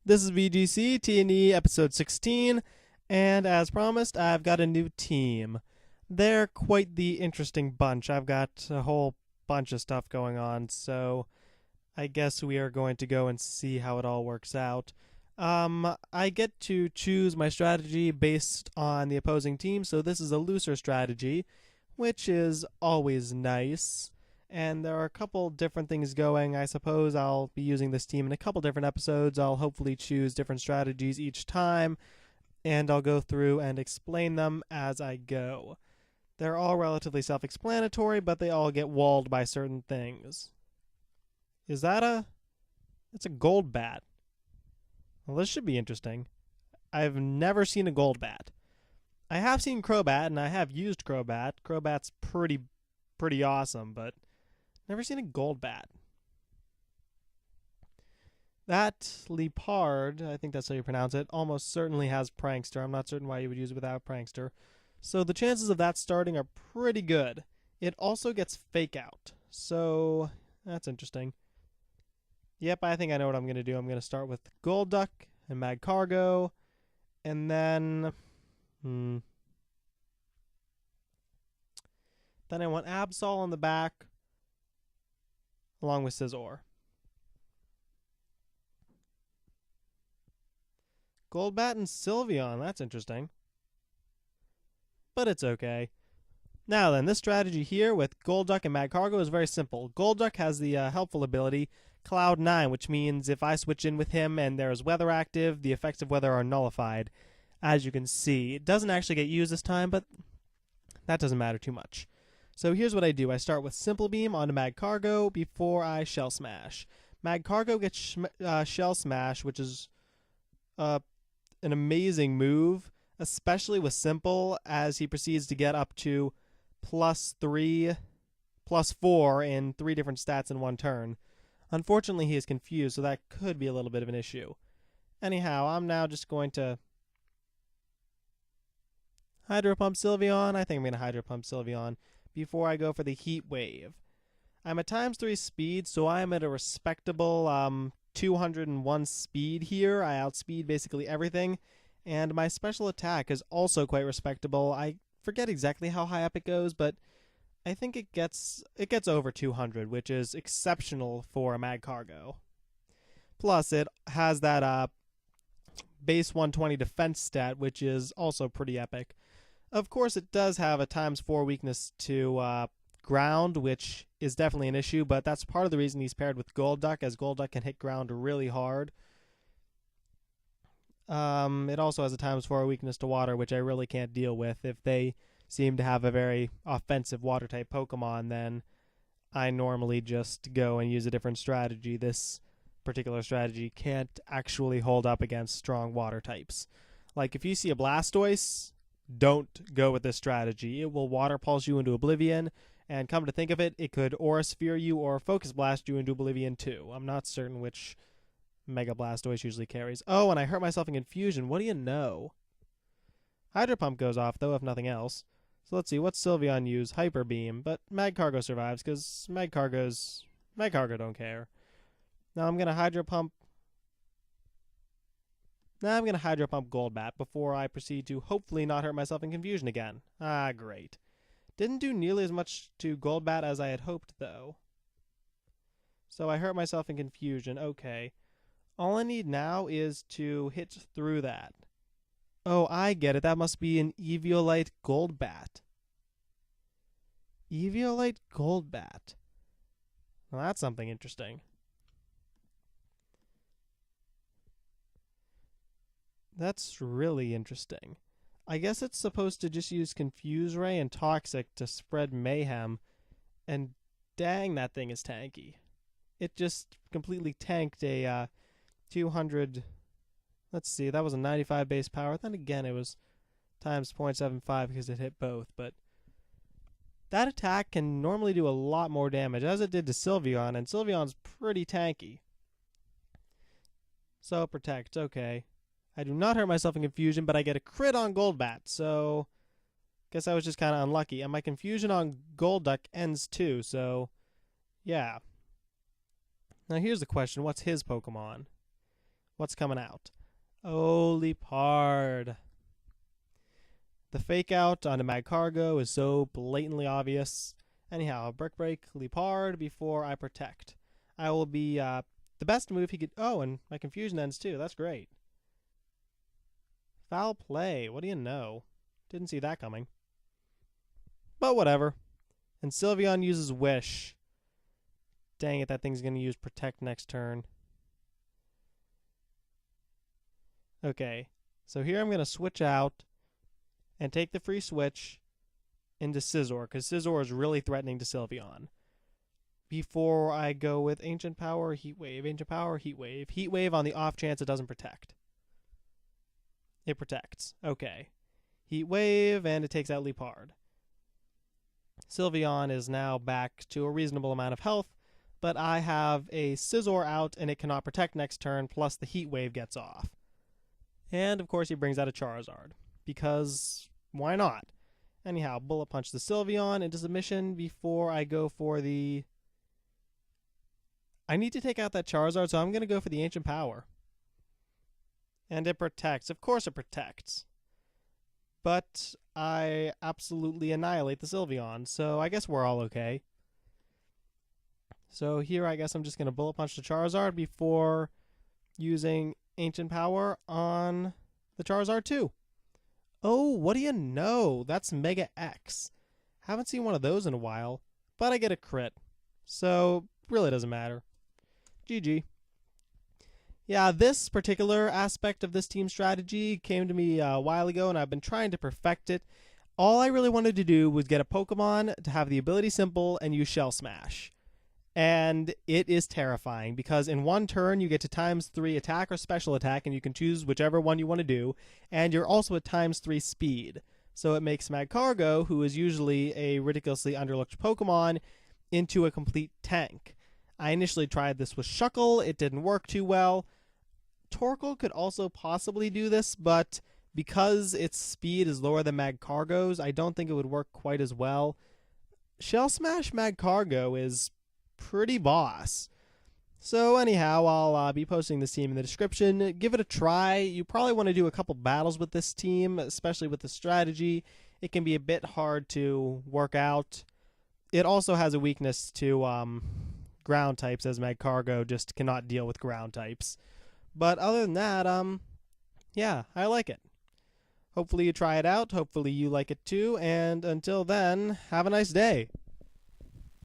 This is VGC T&E episode 16, and as promised, I've got a new team. They're quite the interesting bunch. I've got a whole bunch of stuff going on, so I guess we are going to go and see how it all works out. I get to choose my strategy based on the opposing team, so this is a looser strategy, which is always nice. And there are a couple different things going. I suppose I'll be using this team in a couple different episodes. I'll hopefully choose different strategies each time, and I'll go through and explain them as I go. They're all relatively self-explanatory, but they all get walled by certain things. Is that It's a gold bat. Well, this should be interesting. I've never seen a gold bat. I have seen Crobat, and I have used Crobat. Crobat's pretty awesome, but never seen a gold bat. That Leopard, I think that's how you pronounce it, almost certainly has Prankster. I'm not certain why you would use it without Prankster. So the chances of that starting are pretty good. It also gets Fake Out, so that's interesting. Yep, I think I know what I'm going to do. I'm going to start with Golduck and Magcargo, and then Then I want Absol on the back, along with Scizor. Golbat and Sylveon, that's interesting. But it's okay. Now then, this strategy here with Golduck and Magcargo is very simple. Golduck has the helpful ability Cloud 9, which means if I switch in with him and there is weather active, the effects of weather are nullified. As you can see, it doesn't actually get used this time, but that doesn't matter too much. So here's what I do. I start with Simple Beam onto Magcargo before I Shell Smash. Magcargo gets Shell Smash, which is an amazing move, especially with Simple, as he proceeds to get up to +3, +4 in 3 different stats in one turn. Unfortunately, he is confused, so that could be a little bit of an issue. Anyhow, I'm now just going to Hydro Pump Sylveon. I think I'm going to Hydro Pump Sylveon before I go for the Heat Wave. I'm at ×3 speed, so I'm at a respectable 201 speed here. I outspeed basically everything, and my special attack is also quite respectable. I forget exactly how high up it goes, but I think it gets over 200, which is exceptional for a Magcargo. Plus, it has that base 120 defense stat, which is also pretty epic. Of course, it does have a ×4 weakness to ground, which is definitely an issue, but that's part of the reason he's paired with Golduck, as Golduck can hit ground really hard. It also has a ×4 weakness to water, which I really can't deal with. If they seem to have a very offensive water-type Pokemon, then I normally just go and use a different strategy. This particular strategy can't actually hold up against strong water types. Like, if you see a Blastoise, don't go with this strategy. It will Water Pulse you into Oblivion, and come to think of it, it could Aura Sphere you or Focus Blast you into Oblivion too. I'm not certain which Mega Blastoise usually carries. Oh, and I hurt myself in Confusion. What do you know? Hydro Pump goes off, though, if nothing else. So let's see, what's Sylveon use? Hyper Beam, but Magcargo survives, because Magcargo don't care. Now I'm going to Hydro Pump Golbat before I proceed to hopefully not hurt myself in Confusion again. Ah, great. Didn't do nearly as much to Golbat as I had hoped, though. So I hurt myself in Confusion. Okay. All I need now is to hit through that. Oh, I get it. That must be an Eviolite Golbat. Eviolite Golbat. Well, that's something interesting. That's really interesting. I guess it's supposed to just use Confuse Ray and Toxic to spread mayhem, and dang, that thing is tanky. It just completely tanked a 200... Let's see, that was a 95 base power. Then again, it was ×0.75 because it hit both, but that attack can normally do a lot more damage, as it did to Sylveon, and Sylveon's pretty tanky. So, Protect, okay. I do not hurt myself in Confusion, but I get a crit on Golbat, so guess I was just kind of unlucky. And my Confusion on Golduck ends too, so yeah. Now here's the question, what's his Pokemon? What's coming out? Oh, Liepard. The fake out on the Magcargo is so blatantly obvious. Anyhow, Brick Break Liepard before I protect. I will be the best move he could. Oh, and my confusion ends too. That's great. Foul play. What do you know? Didn't see that coming. But whatever. And Sylveon uses Wish. Dang it, that thing's going to use Protect next turn. Okay, so here I'm going to switch out and take the free switch into Scizor, because Scizor is really threatening to Sylveon. Before I go with Ancient Power, Heat Wave, Ancient Power, Heat Wave. Heat Wave on the off chance it doesn't protect. It protects. Okay. Heat Wave, and it takes out Liepard. Sylveon is now back to a reasonable amount of health, but I have a Scizor out, and it cannot protect next turn, plus the Heat Wave gets off. And, of course, he brings out a Charizard, because why not? Anyhow, Bullet Punch the Sylveon into submission before I go for the... I need to take out that Charizard, so I'm going to go for the Ancient Power. And it protects. Of course it protects. But I absolutely annihilate the Sylveon, so I guess we're all okay. So here I guess I'm just going to Bullet Punch the Charizard before using Ancient Power on the Charizard too. Oh, what do you know? That's Mega X. Haven't seen one of those in a while, but I get a crit. So, really doesn't matter. GG. Yeah, this particular aspect of this team strategy came to me a while ago, and I've been trying to perfect it. All I really wanted to do was get a Pokemon to have the ability Simple and use Shell Smash. And it is terrifying, because in one turn you get to ×3 attack or special attack, and you can choose whichever one you want to do, and you're also at ×3 speed. So it makes Magcargo, who is usually a ridiculously underlooked Pokemon, into a complete tank. I initially tried this with Shuckle. It didn't work too well. Torkoal could also possibly do this, but because its speed is lower than Magcargo's, I don't think it would work quite as well. Shell Smash Magcargo is pretty boss. So anyhow, I'll be posting this team in the description. Give it a try. You probably want to do a couple battles with this team, especially with the strategy. It can be a bit hard to work out. It also has a weakness to ground types, as Magcargo just cannot deal with ground types. But other than that, yeah, I like it. Hopefully you try it out. Hopefully you like it too. And until then, have a nice day.